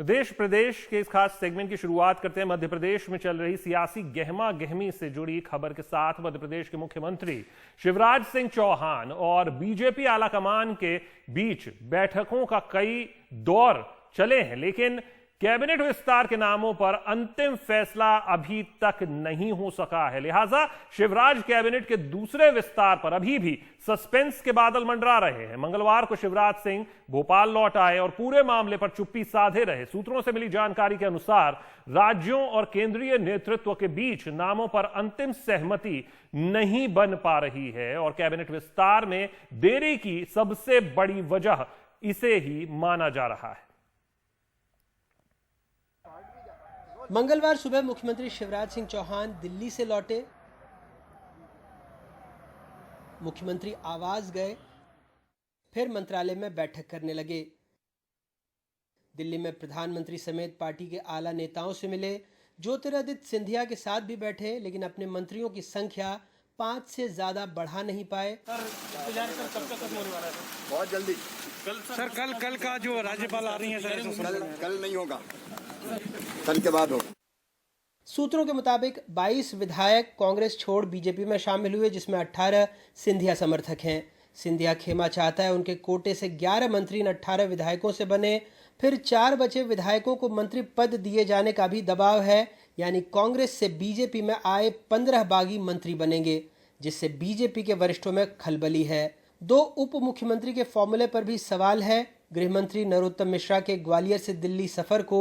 देश प्रदेश के इस खास सेगमेंट की शुरुआत करते हैं मध्य प्रदेश में चल रही सियासी गहमा गहमी से जुड़ी खबर के साथ। मध्य प्रदेश के मुख्यमंत्री शिवराज सिंह चौहान और बीजेपी आलाकमान के बीच बैठकों का कई दौर चले हैं, लेकिन कैबिनेट विस्तार के नामों पर अंतिम फैसला अभी तक नहीं हो सका है। लिहाजा शिवराज कैबिनेट के दूसरे विस्तार पर अभी भी सस्पेंस के बादल मंडरा रहे हैं। मंगलवार को शिवराज सिंह भोपाल लौट आए और पूरे मामले पर चुप्पी साधे रहे। सूत्रों से मिली जानकारी के अनुसार राज्यों और केंद्रीय नेतृत्व के बीच नामों पर अंतिम सहमति नहीं बन पा रही है और कैबिनेट विस्तार में देरी की सबसे बड़ी वजह इसे ही माना जा रहा है। मंगलवार सुबह मुख्यमंत्री शिवराज सिंह चौहान दिल्ली से लौटे। मुख्यमंत्री आवास गए, फिर मंत्रालय में बैठक करने लगे। दिल्ली में प्रधानमंत्री समेत पार्टी के आला नेताओं से मिले। ज्योतिरादित्य सिंधिया के साथ भी बैठे, लेकिन अपने मंत्रियों की संख्या 5 से ज्यादा बढ़ा नहीं पाए। बहुत जल्दी कल का जो राज्यपाल आ रही है सर, कल नहीं होगा, कल के बाद होगा। सूत्रों के मुताबिक 22 विधायक कांग्रेस छोड़ बीजेपी में शामिल हुए, जिसमें 18 सिंधिया समर्थक हैं। सिंधिया खेमा चाहता है उनके कोटे से 11 मंत्री इन 18 विधायकों से बने। फिर 4 बचे विधायकों को मंत्री पद दिए जाने का भी दबाव है, यानी कांग्रेस से बीजेपी में आए 15 बागी मंत्री बनेंगे, जिससे बीजेपी के वरिष्ठों में खलबली है। 2 उप मुख्यमंत्री के फॉर्मूले पर भी सवाल है। गृह मंत्री नरोत्तम मिश्रा के ग्वालियर से दिल्ली सफर को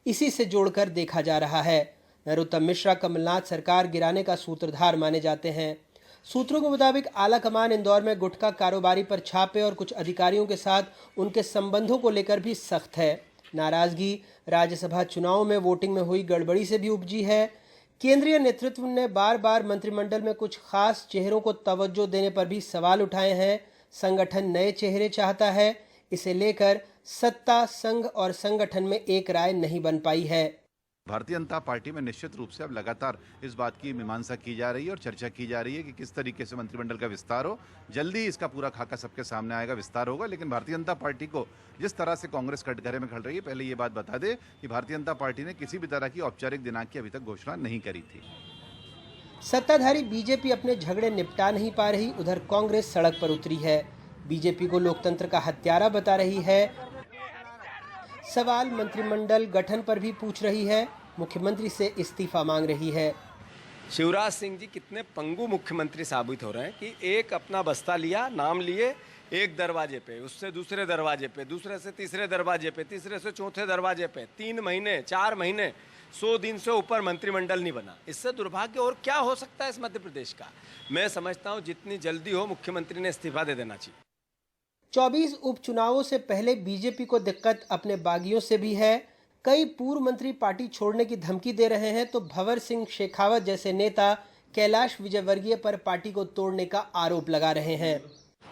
इसी से जोड़कर देखा जा रहा है। नरोत्तम मिश्रा कमलनाथ सरकार गिराने का सूत्रधार माने जाते हैं। सूत्रों के मुताबिक आलाकमान इंदौर में गुटखा कारोबारी पर छापे और कुछ अधिकारियों के साथ उनके संबंधों को लेकर भी सख्त है। नाराजगी राज्यसभा चुनाव में वोटिंग में हुई गड़बड़ी से भी उपजी है। केंद्रीय नेतृत्व ने बार बार मंत्रिमंडल में कुछ खास चेहरों को तवज्जो देने पर भी सवाल उठाए हैं। संगठन नए चेहरे चाहता है, इसे लेकर सत्ता, संघ और संगठन में एक राय नहीं बन पाई है। भारतीय जनता पार्टी में निश्चित रूप से अब लगातार इस बात की मीमांसा की जा रही है और चर्चा की जा रही है कि किस तरीके से मंत्रिमंडल का विस्तार हो। जल्दी इसका पूरा खाका सबके सामने आएगा, विस्तार होगा। लेकिन भारतीय जनता पार्टी को जिस तरह से कांग्रेस कटघरे में खड़ रही है, पहले ये बात बता दे कि भारतीय जनता पार्टी ने किसी भी तरह की औपचारिक दिनांक की अभी तक घोषणा नहीं करी थी। सत्ताधारी बीजेपी अपने झगड़े निपटा नहीं पा रही, उधर कांग्रेस सड़क पर उतरी है। बीजेपी को लोकतंत्र का हत्यारा बता रही है। सवाल मंत्रिमंडल गठन पर भी पूछ रही है। मुख्यमंत्री से इस्तीफा मांग रही है। शिवराज सिंह जी कितने पंगु मुख्यमंत्री साबित हो रहे हैं कि एक अपना बस्ता लिया, नाम लिए, एक दरवाजे पे, उससे दूसरे दरवाजे पे, दूसरे से तीसरे दरवाजे पे, तीसरे से चौथे दरवाजे पे, 3 महीने 4 महीने 100 दिन से ऊपर मंत्रिमंडल नहीं बना। इससे दुर्भाग्य और क्या हो सकता है इस मध्य प्रदेश का। मैं समझता हूँ जितनी जल्दी हो मुख्यमंत्री ने इस्तीफा दे देना चाहिए। 24 उपचुनावों से पहले बीजेपी को दिक्कत अपने बागियों से भी है। कई पूर्व मंत्री पार्टी छोड़ने की धमकी दे रहे हैं, तो भंवर सिंह शेखावत जैसे नेता कैलाश विजयवर्गीय पर पार्टी को तोड़ने का आरोप लगा रहे हैं।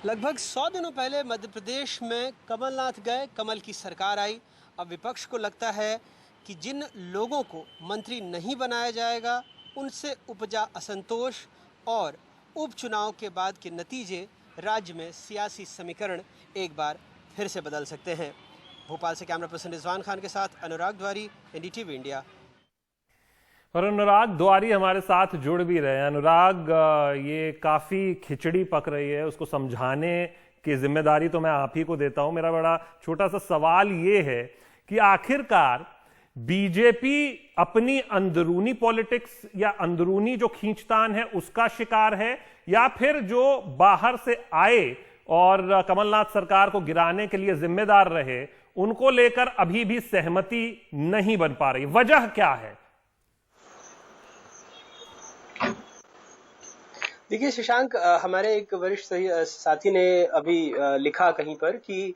लगभग 100 दिनों पहले मध्य प्रदेश में कमलनाथ गए, कमल की सरकार आई। अब विपक्ष को लगता है कि जिन लोगों को मंत्री नहीं बनाया जाएगा, उनसे उपजा असंतोष और उपचुनाव के बाद के नतीजे राज्य में सियासी समीकरण एक बार फिर से बदल सकते हैं। भोपाल से कैमरा पर्सन रिजवान खान के साथ अनुराग द्वारी, एनडीटीवी इंडिया। और अनुराग द्वारी हमारे साथ जुड़ भी रहे हैं। अनुराग, ये काफी खिचड़ी पक रही है, उसको समझाने की जिम्मेदारी तो मैं आप ही को देता हूं। मेरा बड़ा छोटा सा सवाल ये है कि आखिरकार बीजेपी अपनी अंदरूनी पॉलिटिक्स या अंदरूनी जो खींचतान है उसका शिकार है, या फिर जो बाहर से आए और कमलनाथ सरकार को गिराने के लिए जिम्मेदार रहे, उनको लेकर अभी भी सहमति नहीं बन पा रही? वजह क्या है? देखिए शशांक, हमारे एक वरिष्ठ साथी ने अभी लिखा कहीं पर कि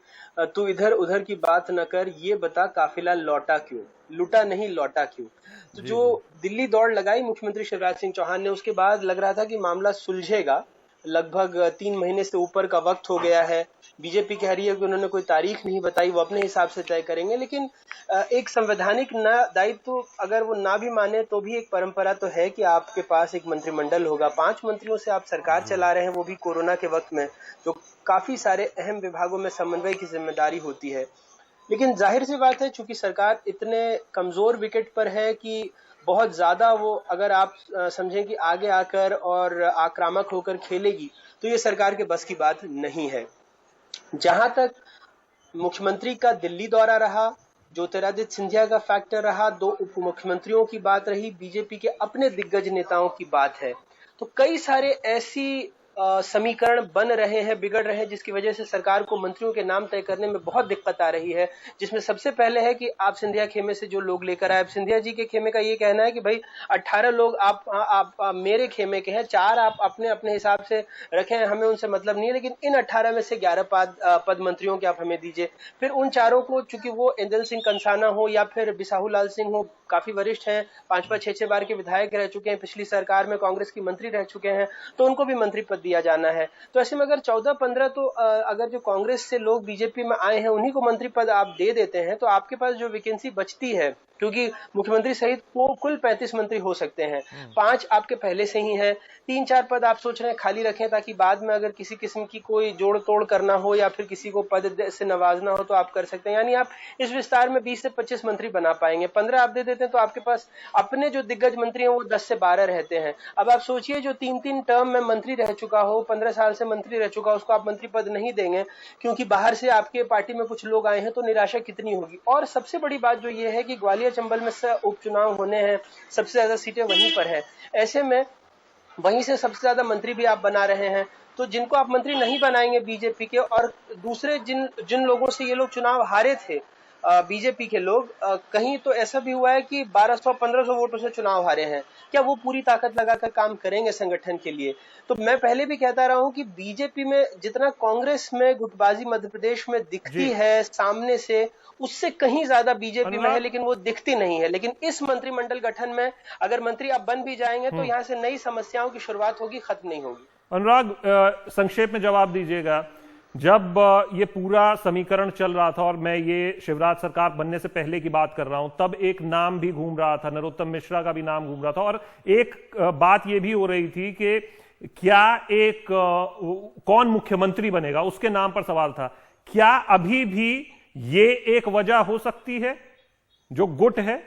तू इधर उधर की बात न कर, ये बता काफिला लौटा क्यों, लुटा नहीं लौटा क्यों। तो जो दिल्ली दौड़ लगाई मुख्यमंत्री शिवराज सिंह चौहान ने, उसके बाद लग रहा था कि मामला सुलझेगा। लगभग 3 महीने से ऊपर का वक्त हो गया है। बीजेपी कह रही है कि उन्होंने कोई तारीख नहीं बताई, वो अपने हिसाब से तय करेंगे। लेकिन एक संवैधानिक दायित्व अगर वो ना भी माने तो भी एक परंपरा तो है कि आपके पास एक मंत्रिमंडल होगा। 5 मंत्रियों से आप सरकार चला रहे हैं, वो भी कोरोना के वक्त में, जो काफी सारे अहम विभागों में समन्वय की जिम्मेदारी होती है। लेकिन जाहिर सी बात है, चूंकि सरकार इतने कमजोर विकेट पर है कि बहुत ज्यादा वो, अगर आप समझें कि आगे आकर और आक्रामक होकर खेलेगी, तो ये सरकार के बस की बात नहीं है। जहां तक मुख्यमंत्री का दिल्ली दौरा रहा, ज्योतिरादित्य सिंधिया का फैक्टर रहा, 2 उप मुख्यमंत्रियों की बात रही, बीजेपी के अपने दिग्गज नेताओं की बात है, तो कई सारे ऐसी समीकरण बन रहे हैं, बिगड़ रहे हैं, जिसकी वजह से सरकार को मंत्रियों के नाम तय करने में बहुत दिक्कत आ रही है। जिसमें सबसे पहले है कि आप सिंधिया खेमे से जो लोग लेकर आए, सिंधिया जी के खेमे का ये कहना है कि भाई 18 लोग आप मेरे खेमे के हैं, 4 आप अपने अपने हिसाब से रखें, हमें उनसे मतलब नहीं है, लेकिन इन 18 में से 11 पद मंत्रियों के आप हमें दीजिए। फिर उन चारों को, चूंकि वो इंदल सिंह कंसाना हो या फिर बिसाहू लाल सिंह हो, काफी वरिष्ठ हैं, 5-5, 6-6 बार के विधायक रह चुके हैं, पिछली सरकार में कांग्रेस की मंत्री रह चुके हैं, तो उनको भी मंत्री पद दिया जाना है। तो ऐसे में अगर 14-15 तो अगर जो कांग्रेस से लोग बीजेपी में आए हैं उन्हीं को मंत्री पद आप दे देते हैं, तो आपके पास जो वैकेंसी बचती है, क्योंकि मुख्यमंत्री सहित कुल 35 मंत्री हो सकते हैं, 5 आपके पहले से ही हैं, 3-4 पद आप सोच रहे हैं खाली रखें, ताकि बाद में अगर किसी किस्म की कोई जोड़ तोड़ करना हो या फिर किसी को पद से नवाजना हो तो आप कर सकते हैं। यानी आप इस विस्तार में 20 से 25 मंत्री बना पाएंगे। 15 आप दे देते हैं तो आपके पास अपने जो दिग्गज मंत्री हैं वो 10 से 12 रहते हैं। अब आप सोचिए, जो 3-3 टर्म में मंत्री रह चुका हो, 15 साल से मंत्री रह चुका हो, उसको आप मंत्री पद नहीं देंगे क्योंकि बाहर से आपके पार्टी में कुछ लोग आए हैं, तो निराशा कितनी होगी। और सबसे बड़ी बात जो ये है कि ग्वालियर चंबल में से उपचुनाव होने हैं, सबसे ज्यादा सीटें वहीं पर है, ऐसे में वहीं से सबसे ज्यादा मंत्री भी आप बना रहे हैं, तो जिनको आप मंत्री नहीं बनाएंगे बीजेपी के, और दूसरे जिन लोगों से ये लोग चुनाव हारे थे, बीजेपी के लोग, कहीं तो ऐसा भी हुआ है कि 1200-1500 वोटों से चुनाव हारे हैं, क्या वो पूरी ताकत लगाकर काम करेंगे संगठन के लिए? तो मैं पहले भी कहता रहा हूं कि बीजेपी में जितना कांग्रेस में गुटबाजी मध्य प्रदेश में दिखती है सामने से, उससे कहीं ज्यादा बीजेपी में है, लेकिन वो दिखती नहीं है। लेकिन इस मंत्रिमंडल गठन में अगर मंत्री आप बन भी जाएंगे तो यहाँ से नई समस्याओं की शुरुआत होगी, खत्म नहीं होगी। अनुराग, संक्षेप में जवाब दीजिएगा, जब ये पूरा समीकरण चल रहा था और मैं ये शिवराज सरकार बनने से पहले की बात कर रहा हूं, तब एक नाम भी घूम रहा था, नरोत्तम मिश्रा का भी नाम घूम रहा था, और एक बात ये भी हो रही थी कि क्या कौन मुख्यमंत्री बनेगा, उसके नाम पर सवाल था। क्या अभी भी ये एक वजह हो सकती है जो गुट है?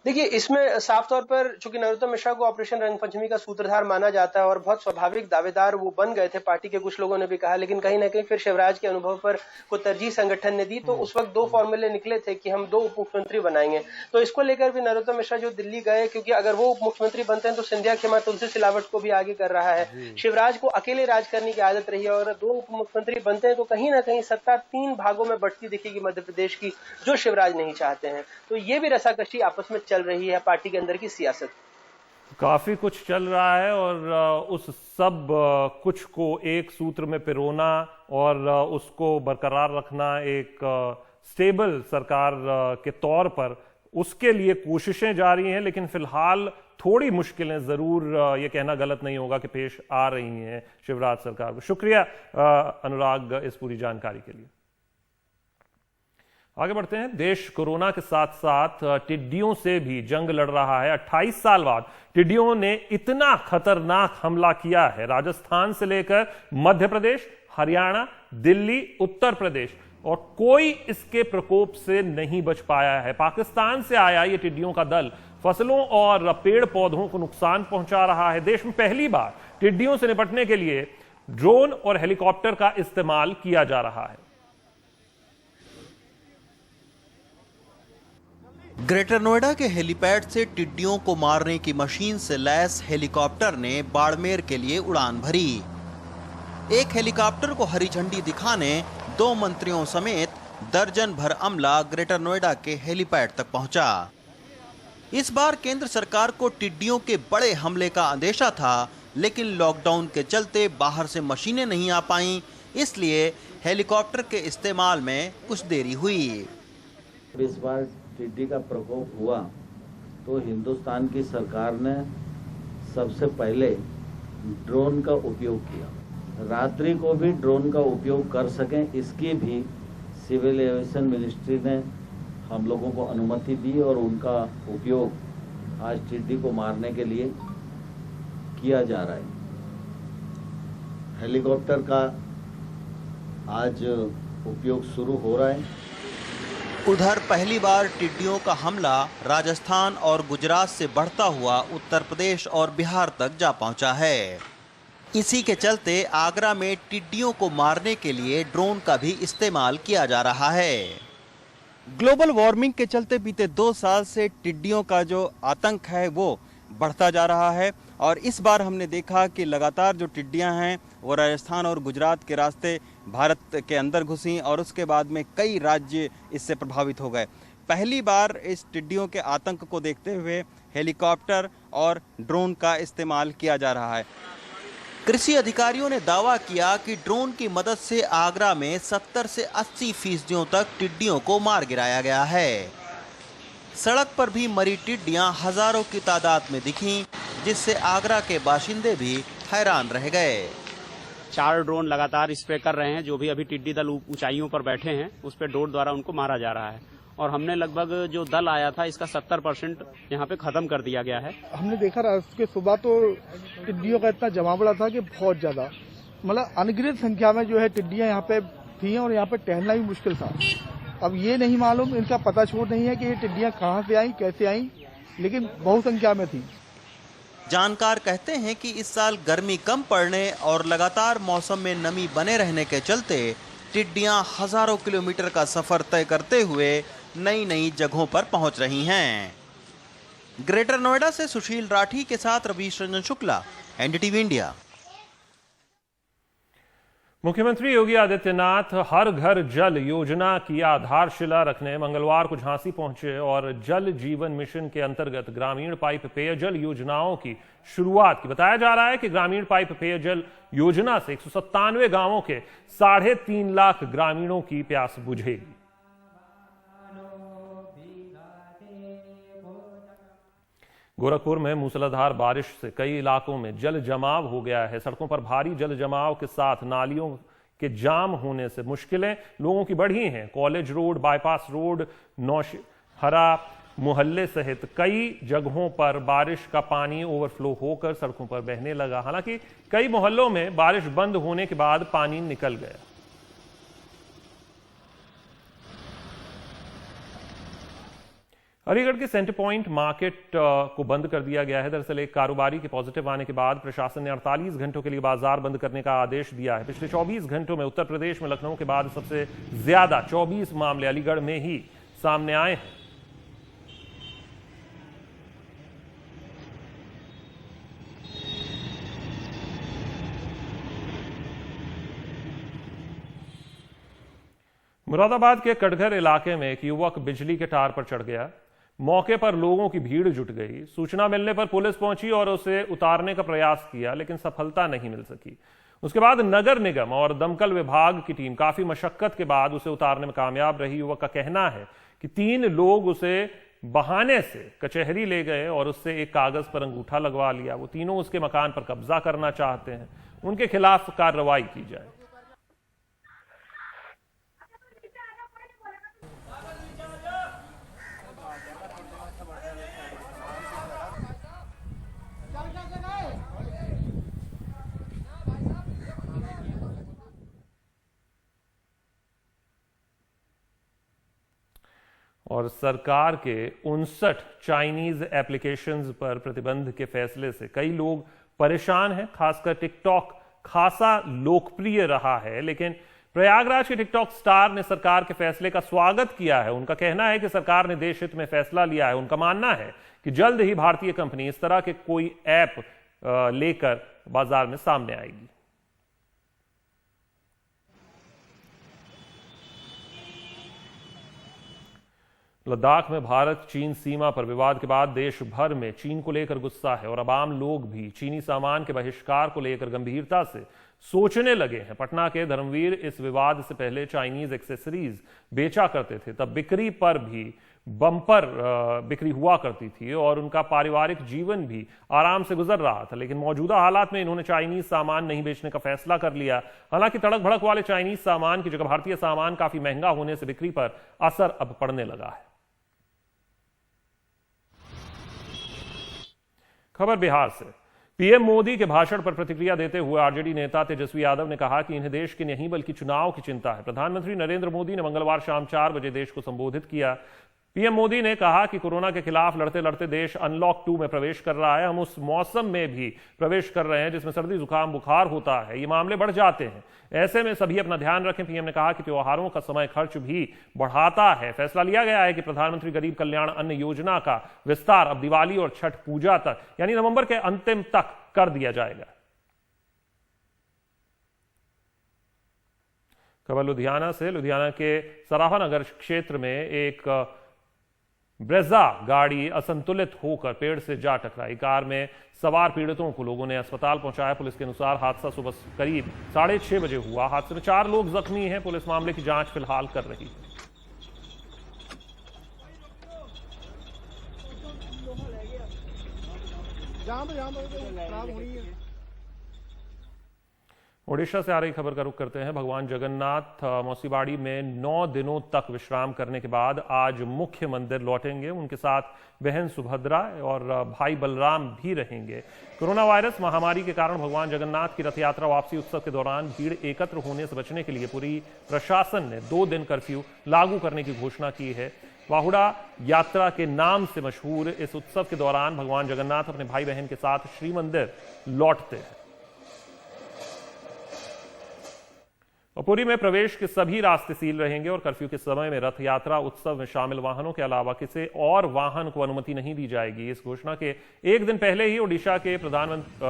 देखिए, इसमें साफ तौर पर चूंकि नरोत्तम मिश्रा को ऑपरेशन रंगपंचमी का सूत्रधार माना जाता है और बहुत स्वाभाविक दावेदार वो बन गए थे, पार्टी के कुछ लोगों ने भी कहा, लेकिन कहीं ना कहीं फिर शिवराज के अनुभव पर को तरजीह संगठन ने दी, तो उस वक्त 2 फॉर्मूले निकले थे कि हम 2 उप मुख्यमंत्री बनाएंगे। तो इसको लेकर भी नरोत्तम मिश्रा जो दिल्ली गए, क्योंकि अगर वो उप मुख्यमंत्री बनते हैं तो सिंधिया खेमा तुलसी सिलावट को भी आगे कर रहा है। शिवराज को अकेले राज करने की आदत रही है, और 2 उप मुख्यमंत्री बनते हैं तो कहीं ना कहीं सत्ता 3 भागों में बढ़ती दिखेगी मध्य प्रदेश की, जो शिवराज नहीं चाहते हैं। तो ये भी रसाकशी आपस में चल रही है पार्टी के अंदर की सियासत। काफी कुछ चल रहा है और उस सब कुछ को एक सूत्र में पिरोना और उसको बरकरार रखना एक स्टेबल सरकार के तौर पर, उसके लिए कोशिशें जारी हैं, लेकिन फिलहाल थोड़ी मुश्किलें जरूर, ये कहना गलत नहीं होगा कि पेश आ रही हैं शिवराज सरकार को। शुक्रिया अनुराग इस पूरी जानकारी के लिए। आगे बढ़ते हैं। देश कोरोना के साथ साथ टिड्डियों से भी जंग लड़ रहा है। 28 साल बाद टिड्डियों ने इतना खतरनाक हमला किया है, राजस्थान से लेकर मध्य प्रदेश, हरियाणा, दिल्ली, उत्तर प्रदेश, और कोई इसके प्रकोप से नहीं बच पाया है। पाकिस्तान से आया ये टिड्डियों का दल फसलों और पेड़ पौधों को नुकसान पहुंचा रहा है। देश में पहली बार टिड्डियों से निपटने के लिए ड्रोन और हेलीकॉप्टर का इस्तेमाल किया जा रहा है। ग्रेटर नोएडा के हेलीपैड से टिड्डियों को मारने की मशीन से लैस हेलीकॉप्टर ने बाड़मेर के लिए उड़ान भरी। एक हेलीकॉप्टर को हरी झंडी दिखाने 2 मंत्रियों समेत दर्जन भर अमला ग्रेटर नोएडा के हेलीपैड तक पहुंचा। इस बार केंद्र सरकार को टिड्डियों के बड़े हमले का अंदेशा था, लेकिन लॉकडाउन के चलते बाहर से मशीनें नहीं आ पाईं, इसलिए हेलीकॉप्टर के इस्तेमाल में कुछ देरी हुई। इस बार टिड्डी का प्रकोप हुआ तो हिंदुस्तान की सरकार ने सबसे पहले ड्रोन का उपयोग किया। रात्रि को भी ड्रोन का उपयोग कर सकें, इसकी भी सिविल एविएशन मिनिस्ट्री ने हम लोगों को अनुमति दी और उनका उपयोग आज टिड्डी को मारने के लिए किया जा रहा है। हेलीकॉप्टर का आज उपयोग शुरू हो रहा है। उधर पहली बार टिड्डियों का हमला राजस्थान और गुजरात से बढ़ता हुआ उत्तर प्रदेश और बिहार तक जा पहुंचा है। इसी के चलते आगरा में टिड्डियों को मारने के लिए ड्रोन का भी इस्तेमाल किया जा रहा है। ग्लोबल वार्मिंग के चलते बीते 2 साल से टिड्डियों का जो आतंक है वो बढ़ता जा रहा है और इस बार हमने देखा कि लगातार जो टिड्डियां हैं वो राजस्थान और गुजरात के रास्ते भारत के अंदर घुसी और उसके बाद में कई राज्य इससे प्रभावित हो गए। पहली बार इस टिड्डियों के आतंक को देखते हुए हेलीकॉप्टर और ड्रोन का इस्तेमाल किया जा रहा है। कृषि अधिकारियों ने दावा किया कि ड्रोन की मदद से आगरा में 70 से 80% तक टिड्डियों को मार गिराया गया है। सड़क पर भी मरी टिड्डियां हजारों की तादाद में दिखीं, जिससे आगरा के बाशिंदे भी हैरान रह गए। 4 ड्रोन लगातार स्प्रे कर रहे हैं। जो भी अभी टिड्डी दल ऊंचाइयों पर बैठे हैं उस पर ड्रोन द्वारा उनको मारा जा रहा है और हमने लगभग जो दल आया था इसका 70% यहाँ पे खत्म कर दिया गया है। हमने देखा रात के सुबह तो टिड्डियों का इतना जमावड़ा था कि बहुत ज्यादा, मतलब अनगिनत संख्या में जो है टिड्डियां यहाँ पे थी और यहाँ पे टहलना भी मुश्किल था। अब ये नहीं मालूम, इनका पता छोड़ नहीं है कि ये टिड्डियां कहाँ से आई, कैसे आई, लेकिन बहुत संख्या में थी। जानकार कहते हैं कि इस साल गर्मी कम पड़ने और लगातार मौसम में नमी बने रहने के चलते टिड्डियां हजारों किलोमीटर का सफर तय करते हुए नई नई जगहों पर पहुंच रही हैं। ग्रेटर नोएडा से सुशील राठी के साथ रवीश रंजन शुक्ला, एनडीटीवी इंडिया। मुख्यमंत्री योगी आदित्यनाथ हर घर जल योजना की आधारशिला रखने मंगलवार को झांसी पहुंचे और जल जीवन मिशन के अंतर्गत ग्रामीण पाइप पेयजल योजनाओं की शुरुआत की। बताया जा रहा है कि ग्रामीण पाइप पेयजल योजना से 197 गांवों के 3.5 लाख ग्रामीणों की प्यास बुझेगी। गोरखपुर में मूसलाधार बारिश से कई इलाकों में जल जमाव हो गया है। सड़कों पर भारी जल जमाव के साथ नालियों के जाम होने से मुश्किलें लोगों की बढ़ी हैं। College road, bypass road, Naushahra मोहल्ले सहित कई जगहों पर बारिश का पानी ओवरफ्लो होकर सड़कों पर बहने लगा। हालांकि कई मोहल्लों में बारिश बंद होने के बाद पानी निकल गया। अलीगढ़ के सेंटर पॉइंट मार्केट को बंद कर दिया गया है। दरअसल एक कारोबारी के पॉजिटिव आने के बाद प्रशासन ने 48 घंटों के लिए बाजार बंद करने का आदेश दिया है। पिछले 24 घंटों में उत्तर प्रदेश में लखनऊ के बाद सबसे ज्यादा 24 मामले अलीगढ़ में ही सामने आए हैं। मुरादाबाद के कटघर इलाके में एक युवक बिजली के तार पर चढ़ गया। मौके पर लोगों की भीड़ जुट गई। सूचना मिलने पर पुलिस पहुंची और उसे उतारने का प्रयास किया, लेकिन सफलता नहीं मिल सकी। उसके बाद नगर निगम और दमकल विभाग की टीम काफी मशक्कत के बाद उसे उतारने में कामयाब रही। युवक का कहना है कि 3 लोग उसे बहाने से कचहरी ले गए और उससे एक कागज पर अंगूठा लगवा लिया। वो तीनों उसके मकान पर कब्जा करना चाहते हैं। उनके खिलाफ कार्रवाई की जाए। और सरकार के 59 चाइनीज एप्लीकेशंस पर प्रतिबंध के फैसले से कई लोग परेशान हैं। खासकर टिकटॉक खासा लोकप्रिय रहा है, लेकिन प्रयागराज के टिकटॉक स्टार ने सरकार के फैसले का स्वागत किया है। उनका कहना है कि सरकार ने देश हित में फैसला लिया है। उनका मानना है कि जल्द ही भारतीय कंपनी इस तरह के कोई ऐप लेकर बाजार में सामने आएगी। लद्दाख में भारत चीन सीमा पर विवाद के बाद देश भर में चीन को लेकर गुस्सा है और अब आम लोग भी चीनी सामान के बहिष्कार को लेकर गंभीरता से सोचने लगे हैं। पटना के धर्मवीर इस विवाद से पहले चाइनीज एक्सेसरीज बेचा करते थे, तब बिक्री पर भी बम्पर बिक्री हुआ करती थी और उनका पारिवारिक जीवन भी आराम से गुजर रहा था। लेकिन मौजूदा हालात में इन्होंने चाइनीज सामान नहीं बेचने का फैसला कर लिया। हालांकि तड़क भड़क वाले चाइनीज सामान की जगह भारतीय सामान काफी महंगा होने से बिक्री पर असर अब पड़ने लगा है। खबर बिहार से। पीएम मोदी के भाषण पर प्रतिक्रिया देते हुए आरजेडी नेता तेजस्वी यादव ने कहा कि इन्हें देश की नहीं बल्कि चुनाव की चिंता है। प्रधानमंत्री नरेंद्र मोदी ने मंगलवार शाम 4 बजे देश को संबोधित किया। पीएम मोदी ने कहा कि कोरोना के खिलाफ लड़ते लड़ते देश अनलॉक 2 में प्रवेश कर रहा है। हम उस मौसम में भी प्रवेश कर रहे हैं जिसमें सर्दी जुकाम बुखार होता है, ये मामले बढ़ जाते हैं। ऐसे में सभी अपना ध्यान रखें। पीएम ने कहा कि त्योहारों का समय खर्च भी बढ़ाता है। फैसला लिया गया है कि प्रधानमंत्री गरीब कल्याण अन्न योजना का विस्तार अब दिवाली और छठ पूजा तक यानी नवंबर के अंतिम तक कर दिया जाएगा। खबर लुधियाना से। लुधियाना के सराहा नगर क्षेत्र में एक ब्रेजा गाड़ी असंतुलित होकर पेड़ से जा टकराई। कार में सवार पीड़ितों को लोगों ने अस्पताल पहुंचाया। पुलिस के अनुसार हादसा सुबह करीब 6:30 बजे हुआ। हादसे में 4 लोग जख्मी हैं। पुलिस मामले की जांच फिलहाल कर रही है। ओडिशा से आ रही खबर का रुख करते हैं। भगवान जगन्नाथ मौसीबाड़ी में 9 दिनों तक विश्राम करने के बाद आज मुख्य मंदिर लौटेंगे। उनके साथ बहन सुभद्रा और भाई बलराम भी रहेंगे। कोरोना वायरस महामारी के कारण भगवान जगन्नाथ की रथ यात्रा वापसी उत्सव के दौरान भीड़ एकत्र होने से बचने के लिए पूरी प्रशासन ने 2 दिन कर्फ्यू लागू करने की घोषणा की है। वाहुड़ा यात्रा के नाम से मशहूर इस उत्सव के दौरान भगवान जगन्नाथ अपने भाई बहन के साथ श्री मंदिर लौटते हैं। पुरी में प्रवेश के सभी रास्ते सील रहेंगे और कर्फ्यू के समय में रथ यात्रा उत्सव में शामिल वाहनों के अलावा किसी और वाहन को अनुमति नहीं दी जाएगी। इस घोषणा के एक दिन पहले ही ओडिशा के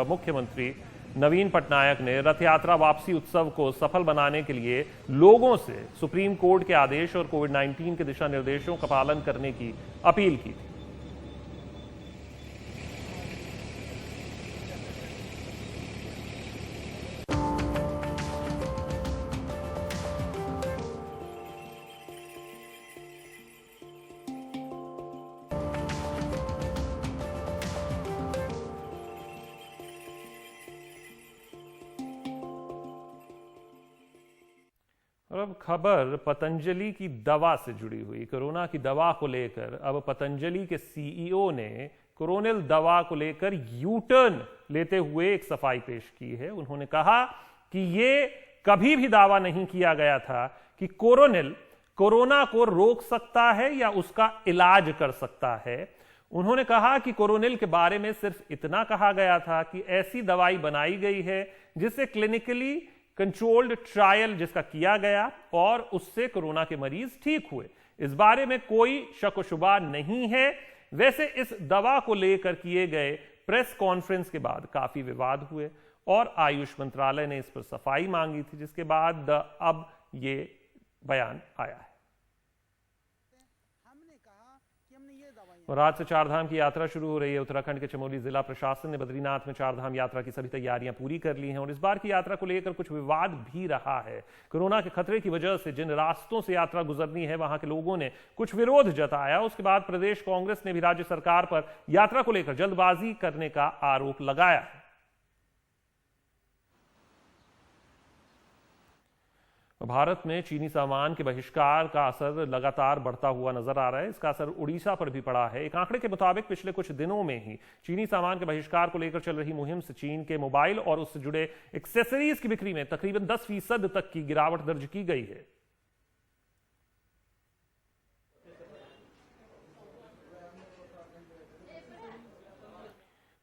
मुख्यमंत्री नवीन पटनायक ने रथ यात्रा वापसी उत्सव को सफल बनाने के लिए लोगों से सुप्रीम कोर्ट के आदेश और कोविड-19 के दिशा निर्देशों का पालन करने की अपील की थी। और अब खबर पतंजलि की दवा से जुड़ी हुई। कोरोना की दवा को लेकर अब पतंजलि के सीईओ ने कोरोनिल दवा को लेकर यू टर्न लेते हुए एक सफाई पेश की है। उन्होंने कहा कि ये कभी भी दावा नहीं किया गया था कि कोरोनिल कोरोना को रोक सकता है या उसका इलाज कर सकता है। उन्होंने कहा कि कोरोनिल के बारे में सिर्फ इतना कहा गया था कि ऐसी दवाई बनाई गई है जिससे क्लिनिकली कंट्रोल्ड ट्रायल जिसका किया गया और उससे कोरोना के मरीज ठीक हुए। इस बारे में कोई शक व शुबा नहीं है। वैसे इस दवा को लेकर किए गए प्रेस कॉन्फ्रेंस के बाद काफी विवाद हुए और आयुष मंत्रालय ने इस पर सफाई मांगी थी, जिसके बाद अब ये बयान आया है। और आज से चारधाम की यात्रा शुरू हो रही है। उत्तराखंड के चमोली जिला प्रशासन ने बद्रीनाथ में चारधाम यात्रा की सभी तैयारियां पूरी कर ली हैं और इस बार की यात्रा को लेकर कुछ विवाद भी रहा है। कोरोना के खतरे की वजह से जिन रास्तों से यात्रा गुजरनी है वहां के लोगों ने कुछ विरोध जताया। उसके बाद प्रदेश कांग्रेस ने भी राज्य सरकार पर यात्रा को लेकर जल्दबाजी करने का आरोप लगाया है। भारत में चीनी सामान के बहिष्कार का असर लगातार बढ़ता हुआ नजर आ रहा है। इसका असर उड़ीसा पर भी पड़ा है। एक आंकड़े के मुताबिक पिछले कुछ दिनों में ही चीनी सामान के बहिष्कार को लेकर चल रही मुहिम से चीन के मोबाइल और उससे जुड़े एक्सेसरीज की बिक्री में तकरीबन 10% तक की गिरावट दर्ज की गई है।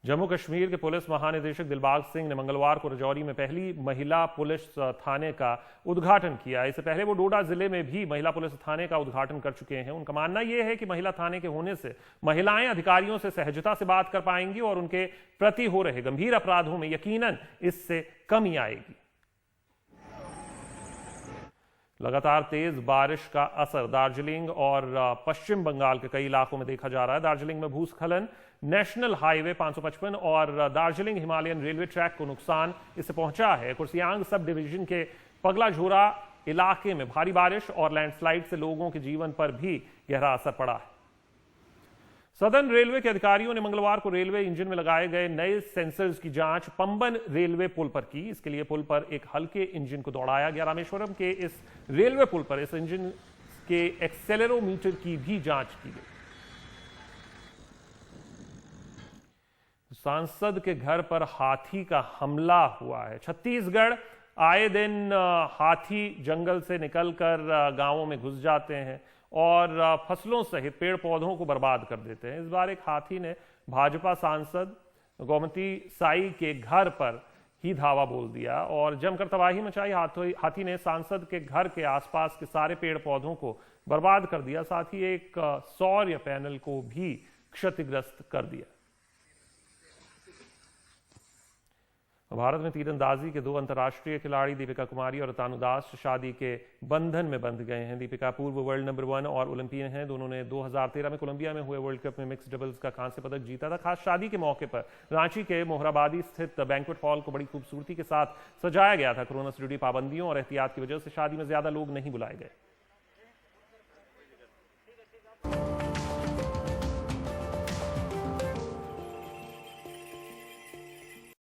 जम्मू कश्मीर के पुलिस महानिदेशक दिलबाग सिंह ने मंगलवार को राजौरी में पहली महिला पुलिस थाने का उद्घाटन किया। इससे पहले वो डोडा जिले में भी महिला पुलिस थाने का उद्घाटन कर चुके हैं। उनका मानना यह है कि महिला थाने के होने से महिलाएं अधिकारियों से सहजता से बात कर पाएंगी और उनके प्रति हो रहे गंभीर अपराधों में यकीनन इससे कमी आएगी। लगातार तेज बारिश का असर दार्जिलिंग और पश्चिम बंगाल के कई इलाकों में देखा जा रहा है। दार्जिलिंग में भूस्खलन, नेशनल हाईवे 555 और दार्जिलिंग हिमालयन रेलवे ट्रैक को नुकसान इससे पहुंचा है। कुर्सियांग सब डिवीजन के पगलाझोरा इलाके में भारी बारिश और लैंडस्लाइड से लोगों के जीवन पर भी गहरा असर पड़ा है। सदर्न रेलवे के अधिकारियों ने मंगलवार को रेलवे इंजन में लगाए गए नए सेंसर्स की जांच पंबन रेलवे पुल पर की। इसके लिए पुल पर एक हल्के इंजन को दौड़ाया गया। रामेश्वरम के इस रेलवे पुल पर इस इंजन के एक्सेलेरोमीटर की भी जांच की गई। सांसद के घर पर हाथी का हमला हुआ है। छत्तीसगढ़ आए दिन हाथी जंगल से निकलकर गांवों में घुस जाते हैं और फसलों सहित पेड़ पौधों को बर्बाद कर देते हैं। इस बार एक हाथी ने भाजपा सांसद गोमती साई के घर पर ही धावा बोल दिया और जमकर तबाही मचाई। हाथी ने सांसद के घर के आसपास के सारे पेड़ पौधों को बर्बाद कर दिया, साथ ही एक सौर पैनल को भी क्षतिग्रस्त कर दिया। भारत में तीरंदाजी के 2 अंतर्राष्ट्रीय खिलाड़ी दीपिका कुमारी और तनु दास शादी के बंधन में बंध गए हैं। दीपिका पूर्व वर्ल्ड नंबर 1 और ओलंपियन हैं। दोनों ने 2013 में कोलंबिया में हुए वर्ल्ड कप में मिक्स डबल्स का कांस्य पदक जीता था। खास शादी के मौके पर रांची के मोहराबादी स्थित बैंक्वेट हॉल को बड़ी खूबसूरती के साथ सजाया गया था। कोरोना से जुड़ी पाबंदियों और एहतियात की वजह से शादी में ज्यादा लोग नहीं बुलाए गए।